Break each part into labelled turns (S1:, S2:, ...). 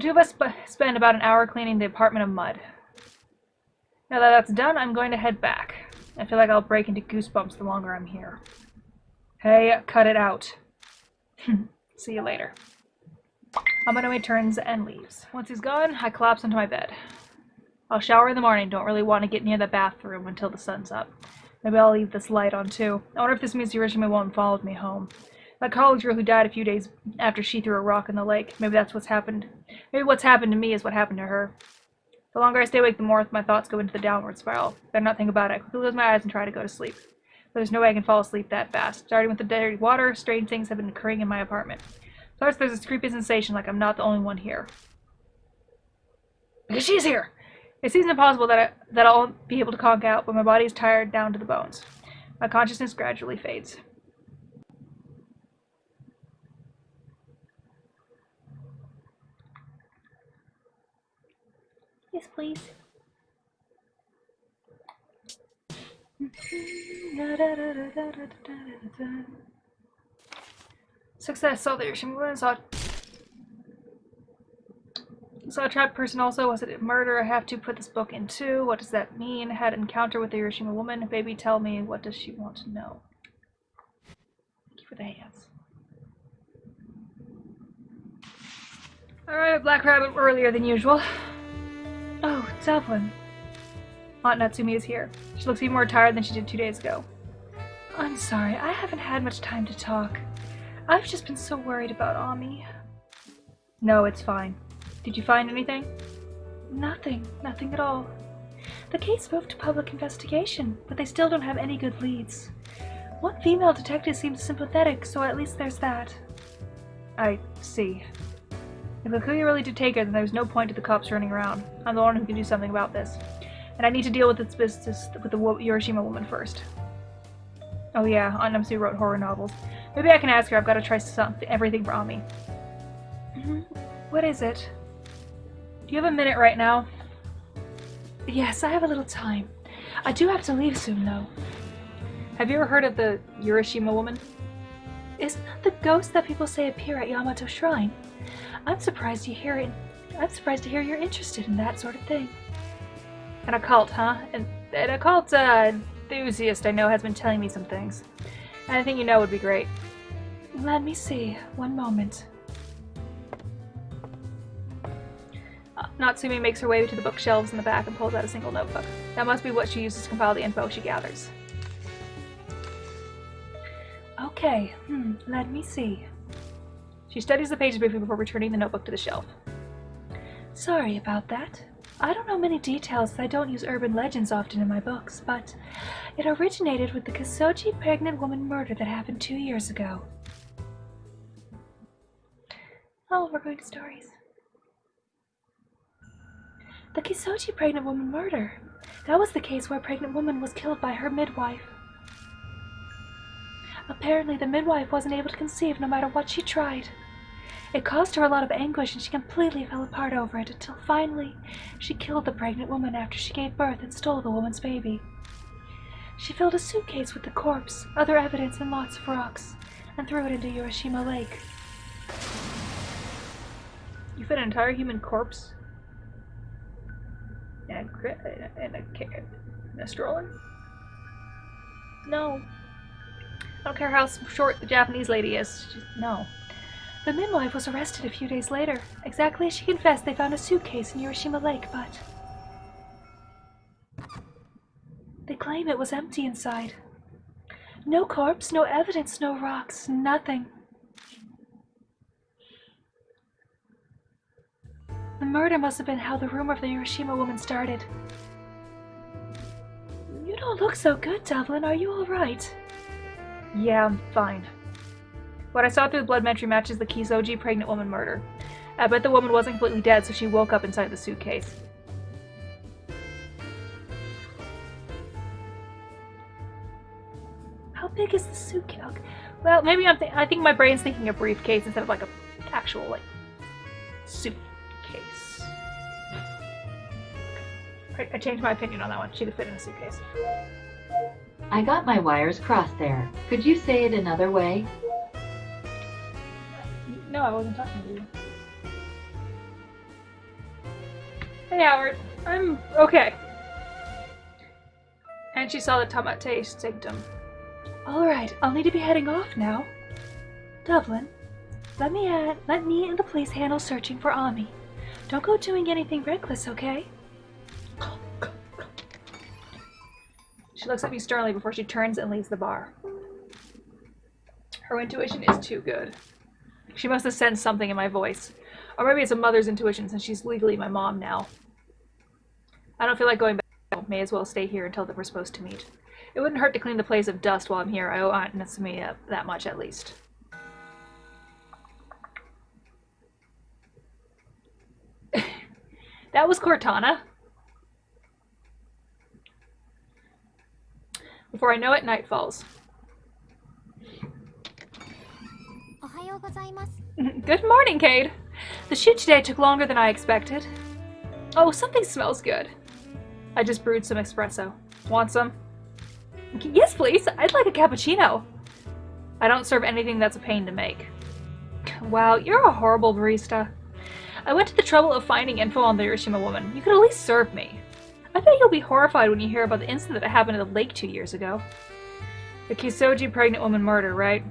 S1: two of us spend about an hour cleaning the apartment of mud. Now that that's done, I'm going to head back. I feel like I'll break into goosebumps the longer I'm here. Hey, cut it out. See you later. Amanome turns and leaves. Once he's gone, I collapse into my bed. I'll shower in the morning. Don't really want to get near the bathroom until the sun's up. Maybe I'll leave this light on too. I wonder if this means Urashima won't follow me home. That college girl who died a few days after she threw a rock in the lake. Maybe that's what's happened. Maybe what's happened to me is what happened to her. The longer I stay awake, the more my thoughts go into the downward spiral. Better not think about it. I quickly close my eyes and try to go to sleep. But there's no way I can fall asleep that fast. Starting with the dirty water, strange things have been occurring in my apartment. Plus, there's this creepy sensation like I'm not the only one here. Because she's here! It seems impossible that I'll be able to conk out, but my body is tired down to the bones. My consciousness gradually fades. Yes, please. Success. Saw the Urashima woman. Saw a trapped person also. Was it a murder? I have to put this book in too. What does that mean? Had an encounter with the Urashima woman. Baby, tell me. What does she want to know? Thank you for the hands. Alright, Black Rabbit earlier than usual. Oh, Devlin. Aunt Natsumi is here. She looks even more tired than she did 2 days ago. I'm sorry, I haven't had much time to talk. I've just been so worried about Ami. No, it's fine. Did you find anything? Nothing at all. The case moved to public investigation, but they still don't have any good leads. One female detective seems sympathetic, so at least there's that. I see. If Akuya really did take her, then there's no point to the cops running around. I'm the one who can do something about this. And I need to deal with this business with the Urashima woman first. Oh yeah, Aunt Natsumi wrote horror novels. Maybe I can ask her. I've got to try everything for Ami. What is it? Do you have a minute right now? Yes, I have a little time. I do have to leave soon, though. Have you ever heard of the Urashima woman? Isn't that the ghost that people say appear at Yamato Shrine? I'm surprised to hear you're interested in that sort of thing. An occult, huh? An occult enthusiast I know has been telling me some things. Anything you know would be great. Let me see. One moment. Natsumi makes her way to the bookshelves in the back and pulls out a single notebook. That must be what she uses to compile the info she gathers. Okay, let me see. She studies the pages briefly before returning the notebook to the shelf. Sorry about that. I don't know many details as I don't use urban legends often in my books, but it originated with the Kisoji pregnant woman murder that happened 2 years ago. Oh, we're going to stories. The Kisoji pregnant woman murder. That was the case where a pregnant woman was killed by her midwife. Apparently, the midwife wasn't able to conceive no matter what she tried. It caused her a lot of anguish and she completely fell apart over it until finally she killed the pregnant woman after she gave birth and stole the woman's baby. She filled a suitcase with the corpse, other evidence, and lots of rocks, and threw it into Urashima Lake. You fit an entire human corpse in a stroller? No. I don't care how short the Japanese lady is. No. The midwife was arrested a few days later. Exactly as she confessed, they found a suitcase in Urashima Lake, but they claim it was empty inside. No corpse, no evidence, no rocks, nothing. The murder must have been how the rumor of the Urashima woman started. You don't look so good, Devlin. Are you alright? Yeah, I'm fine. What I saw through the blood memory matches the Kisoji pregnant woman murder. I bet the woman wasn't completely dead, so she woke up inside the suitcase. How big is the suitcase? Okay. Well, maybe I think my brain's thinking a briefcase instead of like a actual like suitcase. I changed my opinion on that one. She could fit in a suitcase.
S2: I got my wires crossed there. Could you say it another way?
S1: No, I wasn't talking to you. Hey, Howard. I'm okay. And she saw the Tamate symptom. Alright, I'll need to be heading off now. Dublin, let me and the police handle searching for Ami. Don't go doing anything reckless, okay? She looks at me sternly before she turns and leaves the bar. Her intuition is too good. She must have sensed something in my voice. Or maybe it's a mother's intuition since she's legally my mom now. I don't feel like going back. May as well stay here until we're supposed to meet. It wouldn't hurt to clean the place of dust while I'm here. I owe Aunt Natsumi that much at least. That was Cortana. Before I know it, night falls. Good morning, Cade. The shoot today took longer than I expected. Oh, something smells good. I just brewed some espresso. Want some? Yes, please. I'd like a cappuccino. I don't serve anything that's a pain to make. Wow, you're a horrible barista. I went to the trouble of finding info on the Urashima woman. You could at least serve me. I bet you'll be horrified when you hear about the incident that happened at the lake 2 years ago. The Kisoji pregnant woman murder, right?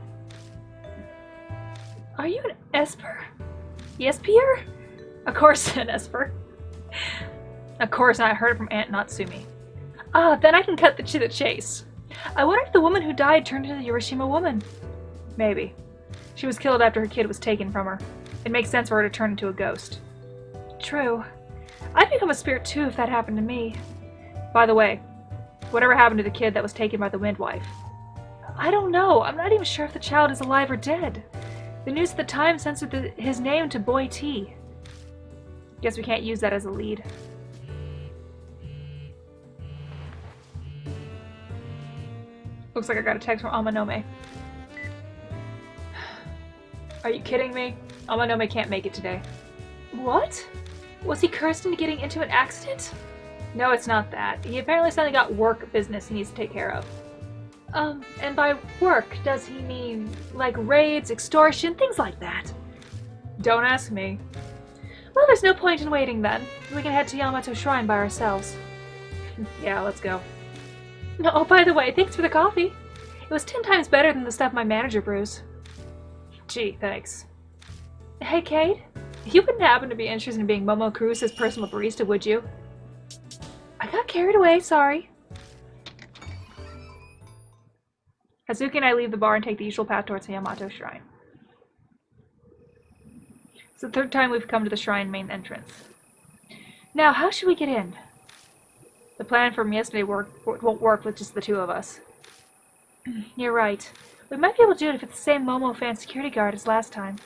S1: Are you an Esper? Yes, Pierre? Of course, an Esper. Of course, I heard it from Aunt Natsumi. Ah, then I can cut to the chase. I wonder if the woman who died turned into the Urashima woman. Maybe. She was killed after her kid was taken from her. It makes sense for her to turn into a ghost. True. I'd become a spirit too if that happened to me. By the way, whatever happened to the kid that was taken by the Windwife? I don't know. I'm not even sure if the child is alive or dead. The news at the time censored his name to Boy T. Guess we can't use that as a lead. Looks like I got a text from Amanome. Are you kidding me? Amanome can't make it today. What? Was he cursed into getting into an accident? No, it's not that. He apparently suddenly got work business he needs to take care of. And by work, does he mean, like, raids, extortion, things like that? Don't ask me. Well, there's no point in waiting then. We can head to Yamato Shrine by ourselves. Yeah, let's go. Oh, by the way, thanks for the coffee. It was 10 times better than the stuff my manager brews. Gee, thanks. Hey, Cade. You wouldn't happen to be interested in being Momo Cruz's personal barista, would you? I got carried away, sorry. Hazuki and I leave the bar and take the usual path towards the Yamato Shrine. It's the 3rd time we've come to the shrine main entrance. Now, how should we get in? The plan from yesterday won't work with just the 2 of us. You're right. We might be able to do it if it's the same Momo fan security guard as last time.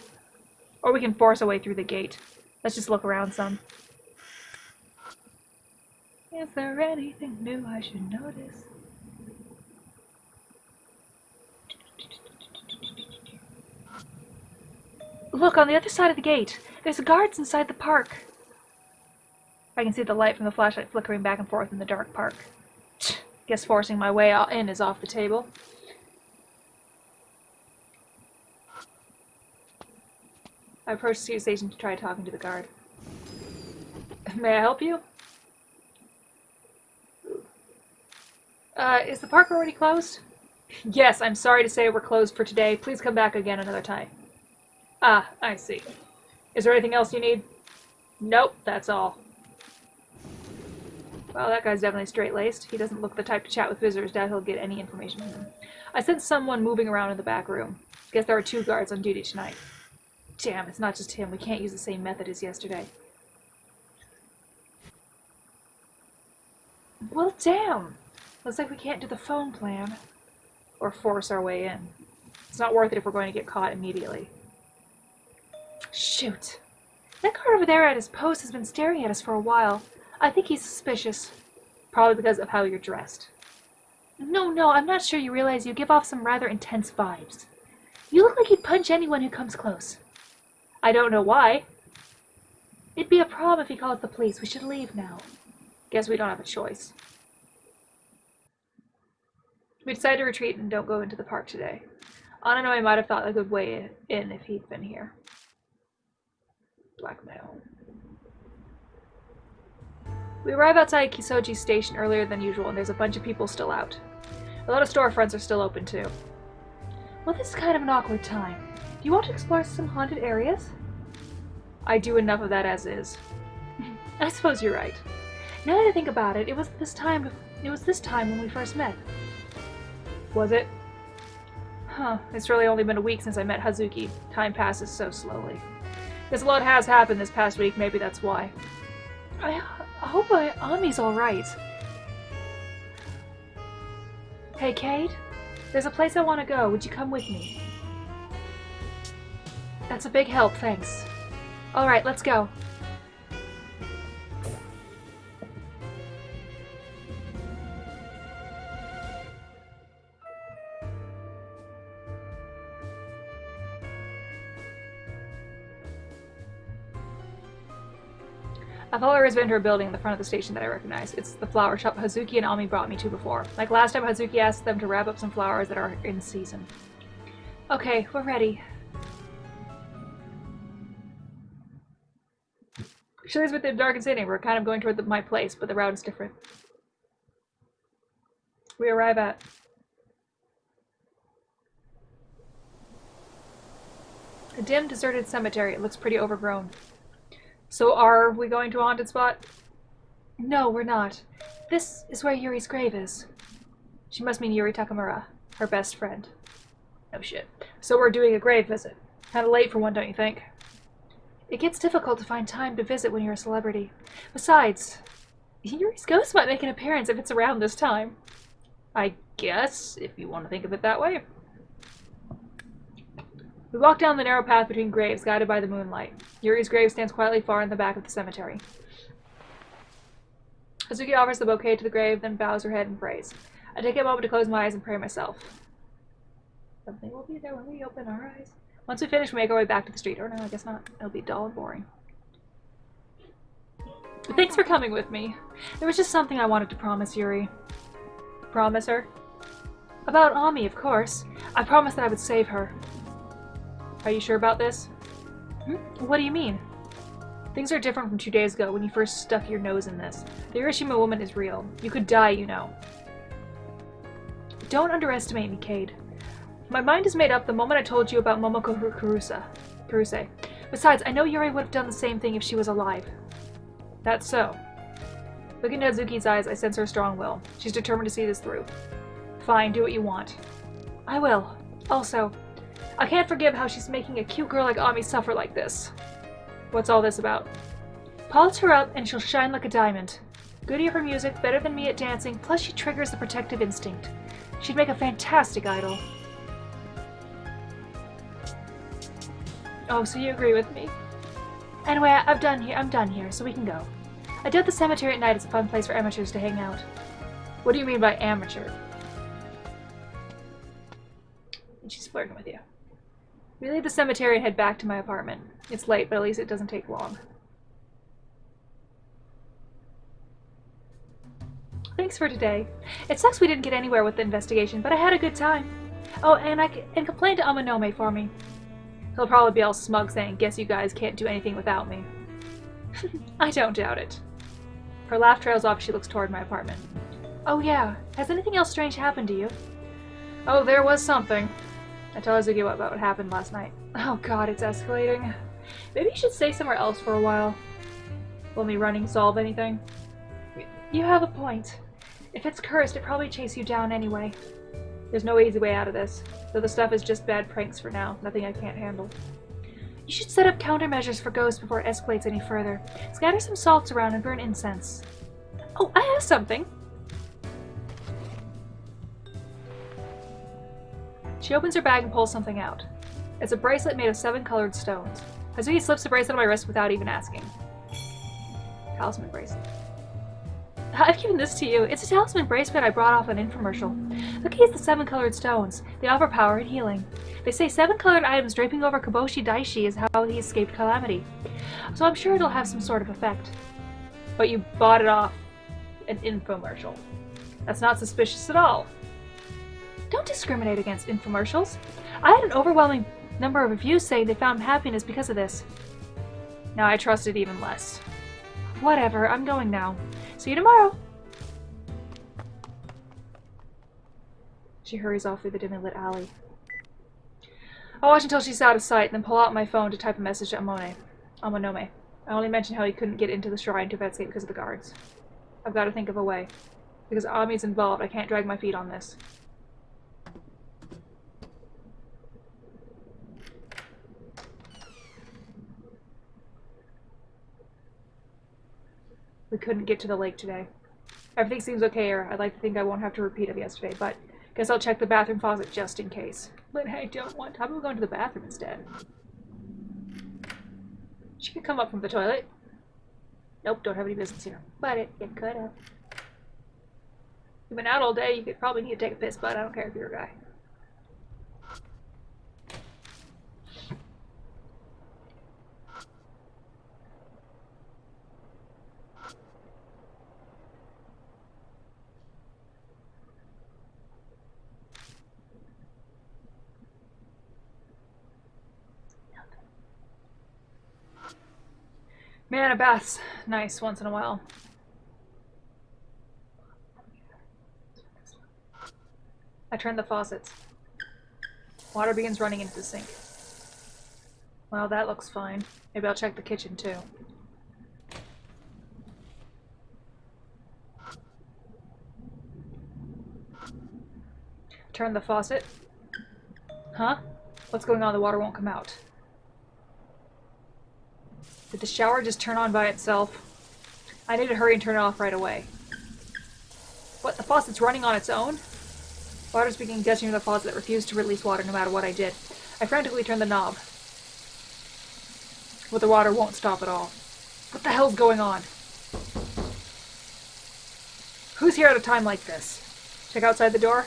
S1: Or we can force our way through the gate. Let's just look around some. Is there anything new I should notice? Look, on the other side of the gate. There's guards inside the park. I can see the light from the flashlight flickering back and forth in the dark park. Guess forcing my way in is off the table. I approach the station to try talking to the guard. May I help you? Is the park already closed? Yes, I'm sorry to say we're closed for today. Please come back again another time. Ah, I see. Is there anything else you need? Nope, that's all. Well, that guy's definitely straight-laced. He doesn't look the type to chat with visitors. Doubt he'll get any information from them. I sense someone moving around in the back room. Guess there are 2 guards on duty tonight. Damn, it's not just him. We can't use the same method as yesterday. Well, damn! Looks like we can't do the phone plan. Or force our way in. It's not worth it if we're going to get caught immediately. Shoot. That guard over there at his post has been staring at us for a while. I think he's suspicious. Probably because of how you're dressed. No, I'm not sure you realize you give off some rather intense vibes. You look like you'd punch anyone who comes close. I don't know why. It'd be a problem if he called the police. We should leave now. Guess we don't have a choice. We decided to retreat and don't go into the park today. Ananoe might have thought a good way in if he'd been here. Blackmail. We arrive outside Kisoji Station earlier than usual, and there's a bunch of people still out. A lot of storefronts are still open, too. Well, this is kind of an awkward time. Do you want to explore some haunted areas? I do enough of that as is. I suppose you're right. Now that I think about it, it was this time when we first met. Was it? Huh, it's really only been a week since I met Hazuki. Time passes so slowly. Guess a lot has happened this past week, maybe that's why. I hope Ami's alright. Hey, Cade? There's a place I want to go. Would you come with me? That's a big help, thanks. Alright, let's go. I follow her husband to a building in the front of the station that I recognize. It's the flower shop Hazuki and Ami brought me to before. Like last time, Hazuki asked them to wrap up some flowers that are in season. Okay, we're ready. She's with the Dark and City. We're kind of going toward my place, but the route is different. We arrive at a dim, deserted cemetery. It looks pretty overgrown. So are we going to a haunted spot? No, we're not. This is where Yuri's grave is. She must mean Yuri Takamura, her best friend. No shit. So we're doing a grave visit. Kinda late for one, don't you think? It gets difficult to find time to visit when you're a celebrity. Besides, Yuri's ghost might make an appearance if it's around this time. I guess, if you want to think of it that way. We walk down the narrow path between graves, guided by the moonlight. Yuri's grave stands quietly far in the back of the cemetery. Hazuki offers the bouquet to the grave, then bows her head and prays. I take a moment to close my eyes and pray myself. Something will be there when we open our eyes. Once we finish, we make our way back to the street. Or no, I guess not. It'll be dull and boring. Thanks for coming with me. There was just something I wanted to promise Yuri. Promise her? About Ami, of course. I promised that I would save her. Are you sure about this? What do you mean? Things are different from 2 days ago when you first stuck your nose in this. The Urashima woman is real. You could die, you know. Don't underestimate me, Cade. My mind is made up the moment I told you about Momoko Kuruse. Besides, I know Yuri would have done the same thing if she was alive. That's so. Looking at Hazuki's eyes, I sense her strong will. She's determined to see this through. Fine, do what you want. I will. Also, I can't forgive how she's making a cute girl like Ami suffer like this. What's all this about? Polish her up and she'll shine like a diamond. Good at her music, better than me at dancing, plus she triggers the protective instinct. She'd make a fantastic idol. Oh, so you agree with me? Anyway, I'm done here, so we can go. I doubt the cemetery at night is a fun place for amateurs to hang out. What do you mean by amateur? And she's flirting with you. We leave the cemetery and head back to my apartment. It's late, but at least it doesn't take long. Thanks for today. It sucks we didn't get anywhere with the investigation, but I had a good time. Oh, and complain to Amanome for me. He'll probably be all smug saying, guess you guys can't do anything without me. I don't doubt it. Her laugh trails off as she looks toward my apartment. Oh yeah, has anything else strange happened to you? Oh, there was something. I tell Hazuki about what happened last night. Oh god, it's escalating. Maybe you should stay somewhere else for a while. Will me running solve anything? You have a point. If it's cursed, it probably chase you down anyway. There's no easy way out of this. So the stuff is just bad pranks for now. Nothing I can't handle. You should set up countermeasures for ghosts before it escalates any further. Scatter some salts around and burn incense. Oh, I have something! She opens her bag and pulls something out. It's a bracelet made of 7 colored stones. Hazuki slips the bracelet on my wrist without even asking. Talisman bracelet. I've given this to you. It's a talisman bracelet I brought off an infomercial. The key is the 7 colored stones. They offer power and healing. They say 7 colored items draping over Kaboshi Daishi is how he escaped calamity. So I'm sure it'll have some sort of effect. But you bought it off an infomercial. That's not suspicious at all. Don't discriminate against infomercials. I had an overwhelming number of reviews saying they found happiness because of this. Now I trust it even less. Whatever, I'm going now. See you tomorrow. She hurries off through the dimly lit alley. I watch until she's out of sight, then pull out my phone to type a message to Amonome. I only mentioned how he couldn't get into the shrine to investigate because of the guards. I've got to think of a way. Because Ami's involved, I can't drag my feet on this. We couldn't get to the lake today. Everything seems okay here. I'd like to think I won't have to repeat of yesterday, but guess I'll check the bathroom faucet just in case. But I don't want to. How about we go into the bathroom instead? She could come up from the toilet. Nope, don't have any business here. But it could have. You've been out all day, you could probably need to take a piss, but I don't care if you're a guy. Man, a bath's nice once in a while. I turn the faucets. Water begins running into the sink. Well, that looks fine. Maybe I'll check the kitchen too. Turn the faucet. Huh? What's going on? The water won't come out. Did the shower just turn on by itself? I need to hurry and turn it off right away. What? The faucet's running on its own? Water's beginning gushing into the faucet that refused to release water no matter what I did. I frantically turn the knob. But the water won't stop at all. What the hell's going on? Who's here at a time like this? Check outside the door?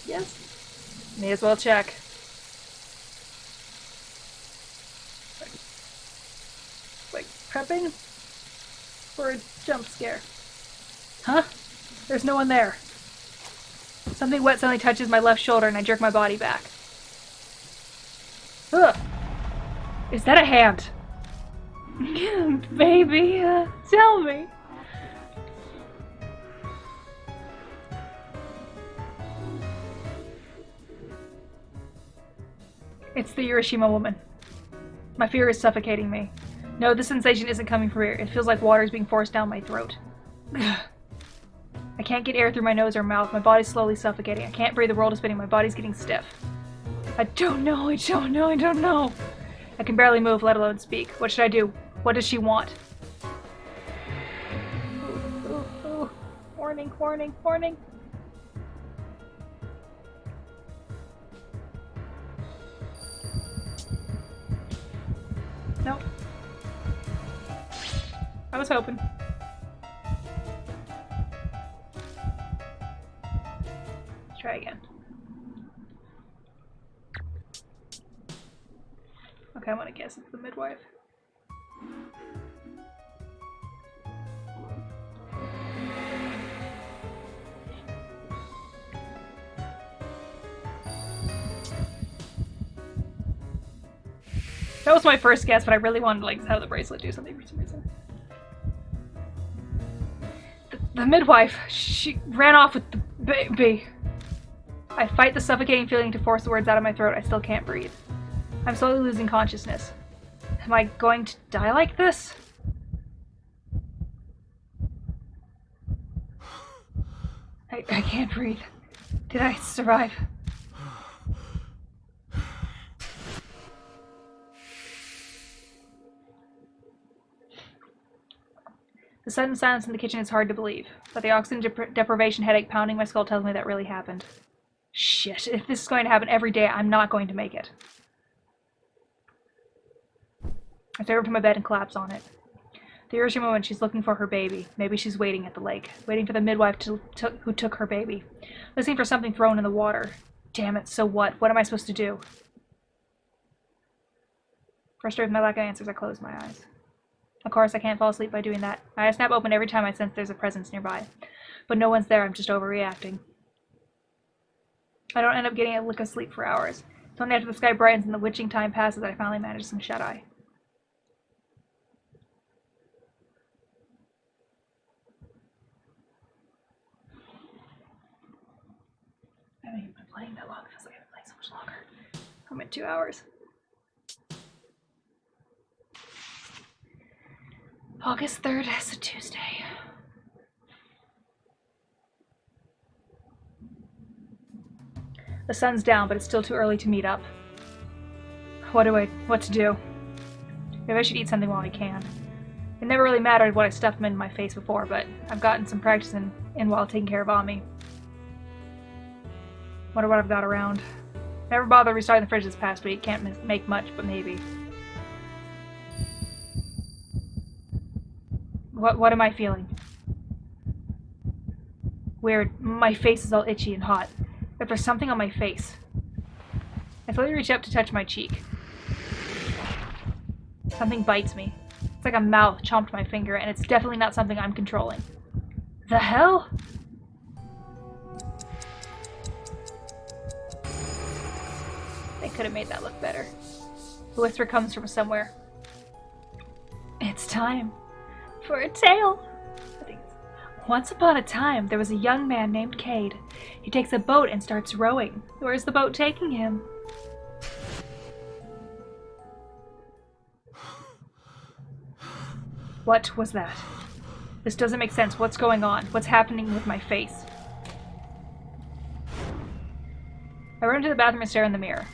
S1: Yes. May as well check. Like prepping for a jump scare. Huh? There's no one there. Something wet suddenly touches my left shoulder and I jerk my body back. Ugh! Is that a hand? Baby, tell me. It's the Urashima woman. My fear is suffocating me. No, the sensation isn't coming from here. It feels like water is being forced down my throat. I can't get air through my nose or mouth. My body's slowly suffocating. I can't breathe. The world is spinning. My body's getting stiff. I don't know. I don't know. I can barely move, let alone speak. What should I do? What does she want? Ooh. Warning, warning, warning. Nope. I was hoping. Let's try again. Okay, I'm gonna guess it's the midwife. That was my first guess, but I really wanted to like have the bracelet do something for some reason. The midwife, she ran off with the baby. I fight the suffocating feeling to force the words out of my throat. I still can't breathe. I'm slowly losing consciousness. Am I going to die like this? I can't breathe. Did I survive? The sudden silence in the kitchen is hard to believe, but the oxygen deprivation headache pounding my skull tells me that really happened. Shit, if this is going to happen every day, I'm not going to make it. I stare up to my bed and collapse on it. The Urashima woman, she's looking for her baby. Maybe she's waiting at the lake, waiting for the midwife who took her baby. Listening for something thrown in the water. Damn it, so what? What am I supposed to do? Frustrated with my lack of answers, I close my eyes. Of course, I can't fall asleep by doing that. My eyes snap open every time I sense there's a presence nearby. But no one's there, I'm just overreacting. I don't end up getting a lick of sleep for hours. It's only after the sky brightens and the witching time passes that I finally manage some shut-eye. playing that long. It feels like I've been playing so much longer. I'm at 2 hours. August 3rd is a Tuesday. The sun's down, but it's still too early to meet up. What to do? Maybe I should eat something while I can. It never really mattered what I stuffed in my face before, but I've gotten some practice in while taking care of Ami. Wonder what I've got around. Never bothered restarting the fridge this past week. Can't make much, but maybe. What am I feeling? Weird. My face is all itchy and hot. If there's something on my face. I slowly reach up to touch my cheek. Something bites me. It's like a mouth chomped my finger, and it's definitely not something I'm controlling. The hell? They could have made that look better. The whisper comes from somewhere. It's time for a tale. Once upon a time, there was a young man named Cade. He takes a boat and starts rowing. Where's the boat taking him? What was that? This doesn't make sense. What's going on? What's happening with my face? I run into the bathroom and stare in the mirror.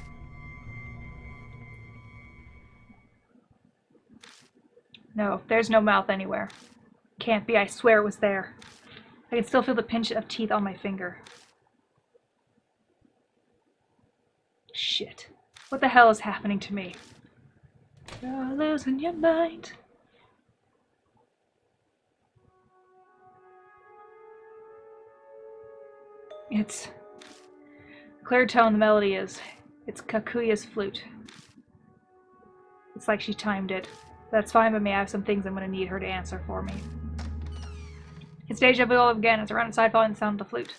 S1: No, there's no mouth anywhere. Can't be, I swear it was there. I can still feel the pinch of teeth on my finger. Shit. What the hell is happening to me? You're losing your mind. It's clear tone, the melody is. It's Kakuya's flute. It's like she timed it. That's fine by me. I have some things I'm going to need her to answer for me. It's deja vu all again as I run inside following the sound of the flute.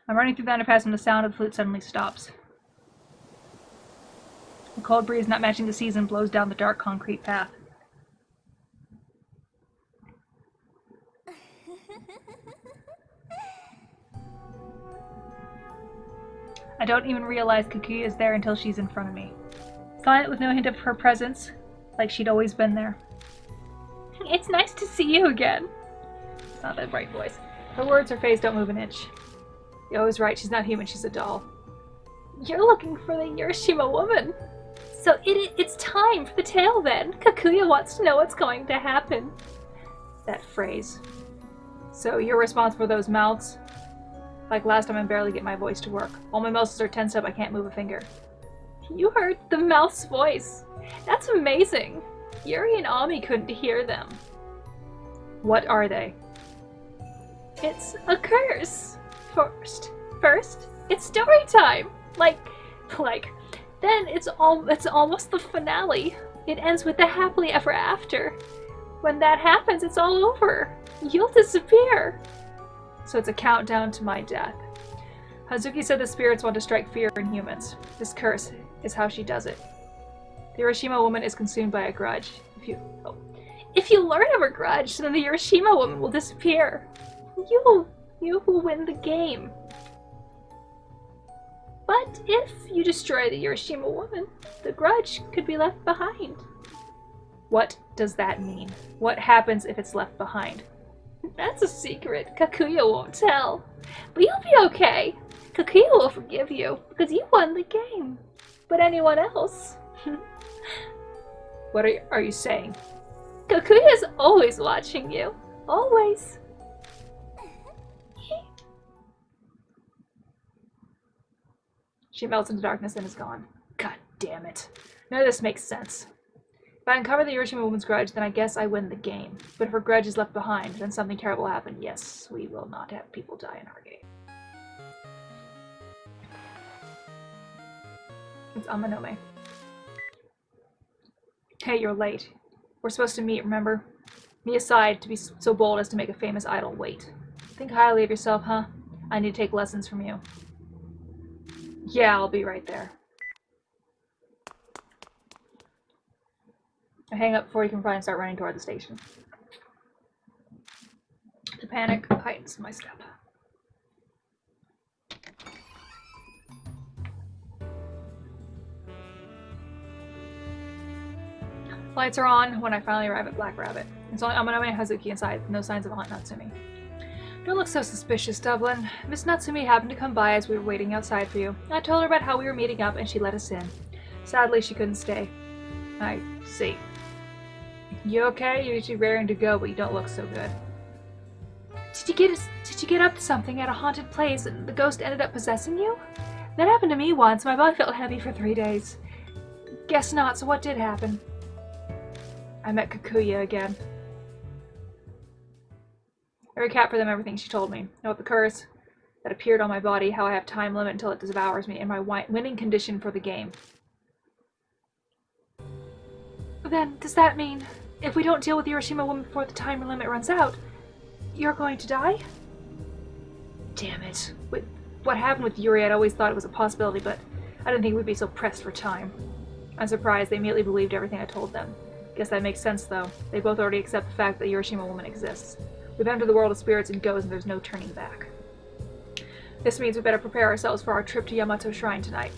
S1: I'm running through the underpass when the sound of the flute suddenly stops. The cold breeze, not matching the season, blows down the dark concrete path. I don't even realize Kakuya is there until she's in front of me. Silent with no hint of her presence, like she'd always been there. It's nice to see you again. It's not that bright voice. Her words, her face don't move an inch. You're always right, she's not human, she's a doll. You're looking for the Urashima woman. So it's time for the tale then. Kakuya wants to know what's going to happen. That phrase. So you're responsible for those mouths? Like last time, I barely get my voice to work. All my muscles are tensed up, I can't move a finger. You heard the mouth's voice. That's amazing. Yuri and Ami couldn't hear them. What are they? It's a curse. First, it's story time. Like, then it's almost the finale. It ends with the happily ever after. When that happens, it's all over. You'll disappear. So it's a countdown to my death. Hazuki said the spirits want to strike fear in humans. This curse is how she does it. The Urashima woman is consumed by a grudge. If you learn of her grudge, then the Urashima woman will disappear. You will win the game. But if you destroy the Urashima woman, the grudge could be left behind. What does that mean? What happens if it's left behind? That's a secret Kakuya won't tell. But you'll be okay. Kakuya will forgive you, because you won the game. But anyone else? What are you saying? Kakuya's always watching you. Always. She melts into darkness and is gone. God damn it. None of this makes sense. If I uncover the Urashima woman's grudge, then I guess I win the game. But if her grudge is left behind, then something terrible will happen. Yes, we will not have people die in our game. It's Amanome. Hey, you're late. We're supposed to meet, remember? Me aside, to be so bold as to make a famous idol wait. Think highly of yourself, huh? I need to take lessons from you. Yeah, I'll be right there. I hang up before he can finally start running toward the station. The panic heightens my step. Lights are on when I finally arrive at Black Rabbit. It's only Amanome and Hazuki inside, no signs of Aunt Natsumi. Don't look so suspicious, Dublin. Miss Natsumi happened to come by as we were waiting outside for you. I told her about how we were meeting up and she let us in. Sadly, she couldn't stay. I see. You okay? You're usually raring to go, but you don't look so good. Did you get up to something at a haunted place and the ghost ended up possessing you? That happened to me once. My body felt heavy for 3 days. Guess not, so what did happen? I met Kakuya again. I recap for them everything she told me. About the curse that appeared on my body, how I have time limit until it devours me, and my winning condition for the game. Then, does that mean, if we don't deal with the Urashima woman before the time limit runs out, you're going to die? Damn it. With what happened with Yuri, I'd always thought it was a possibility, but I didn't think we'd be so pressed for time. I'm surprised they immediately believed everything I told them. Guess that makes sense, though. They both already accept the fact that the Urashima woman exists. We've entered the world of spirits and ghosts, and there's no turning back. This means we better prepare ourselves for our trip to Yamato Shrine tonight.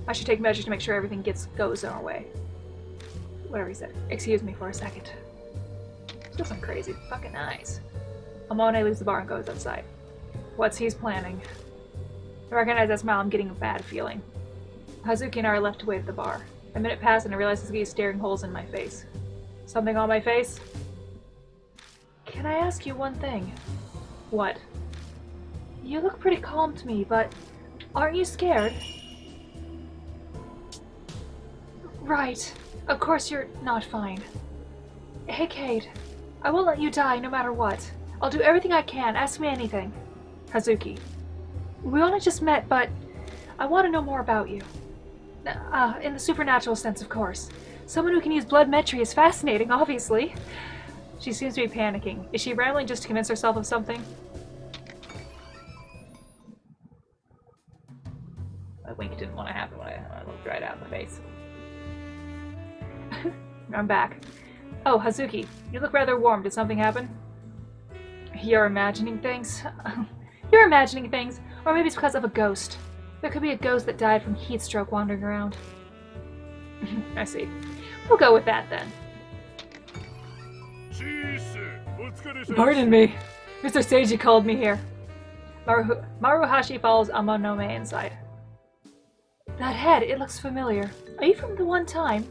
S1: I should take measures to make sure everything goes our way. Whatever he said. Excuse me for a second. Still some crazy fucking eyes. Amane leaves the bar and goes outside. What's he's planning? I recognize that smile. I'm getting a bad feeling. Hazuki and I are left to wait at the bar. A minute passes and I realize Hazuki is staring holes in my face. Something on my face? Can I ask you one thing? What? You look pretty calm to me, but aren't you scared? Right. Of course you're not fine. Hey, Cade. I won't let you die no matter what. I'll do everything I can. Ask me anything. Hazuki. We only just met, but I want to know more about you. In the supernatural sense, of course. Someone who can use blood metry is fascinating, obviously. She seems to be panicking. Is she rambling just to convince herself of something? That wink didn't want to happen when I looked right out in the face. I'm back. Oh, Hazuki, you look rather warm. Did something happen? You're imagining things? You're imagining things. Or maybe it's because of a ghost. There could be a ghost that died from heat stroke wandering around. I see. We'll go with that then. Pardon me. Mr. Seiji called me here. Maruhashi follows Amanome inside. That head, it looks familiar. Are you from the one time?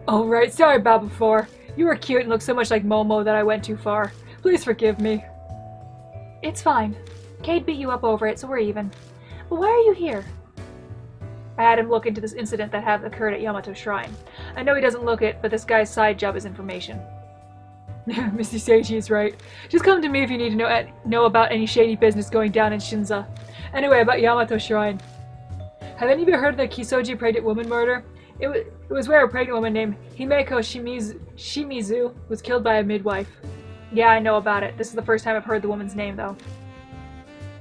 S1: Oh right, sorry about before. You were cute and looked so much like Momo that I went too far. Please forgive me. It's fine. Cade beat you up over it, so we're even. But why are you here? I had him look into this incident that had occurred at Yamato Shrine. I know he doesn't look it, but this guy's side job is information. Mr. Seiji is right. Just come to me if you need to know about any shady business going down in Shinza. Anyway, about Yamato Shrine. Have any of you heard of the Kisoji pregnant woman murder? It was where a pregnant woman named Himeko Shimizu was killed by a midwife. Yeah, I know about it. This is the first time I've heard the woman's name, though.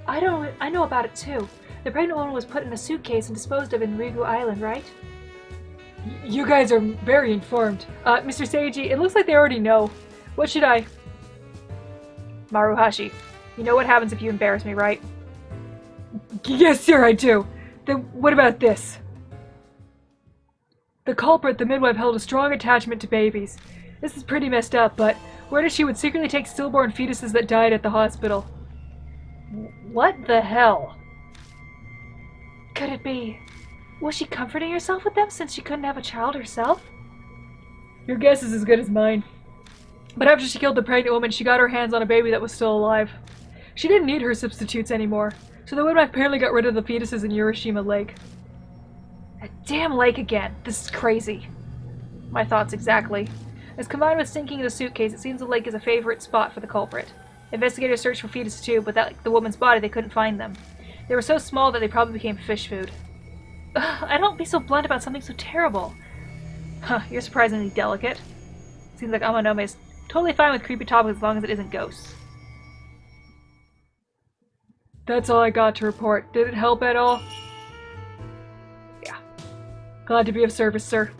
S1: I know about it, too. The pregnant woman was put in a suitcase and disposed of in Rigu Island, right? You guys are very informed. Mr. Seiji, it looks like they already know. What should I... Maruhashi, you know what happens if you embarrass me, right? Yes, sir, I do. Then what about this? The culprit, the midwife, held a strong attachment to babies. This is pretty messed up, but word is she would secretly take stillborn fetuses that died at the hospital. What the hell? Could it be... Was she comforting herself with them since she couldn't have a child herself? Your guess is as good as mine. But after she killed the pregnant woman, she got her hands on a baby that was still alive. She didn't need her substitutes anymore, so the midwife apparently got rid of the fetuses in Urashima Lake. That damn lake again. This is crazy. My thoughts exactly. As combined with sinking the suitcase, it seems the lake is a favorite spot for the culprit. Investigators searched for fetuses too, but like the woman's body, they couldn't find them. They were so small that they probably became fish food. Ugh, I don't be so blunt about something so terrible. Huh, you're surprisingly delicate. Seems like Amanome is totally fine with creepy topics as long as it isn't ghosts. That's all I got to report. Did it help at all? Yeah. Glad to be of service, sir.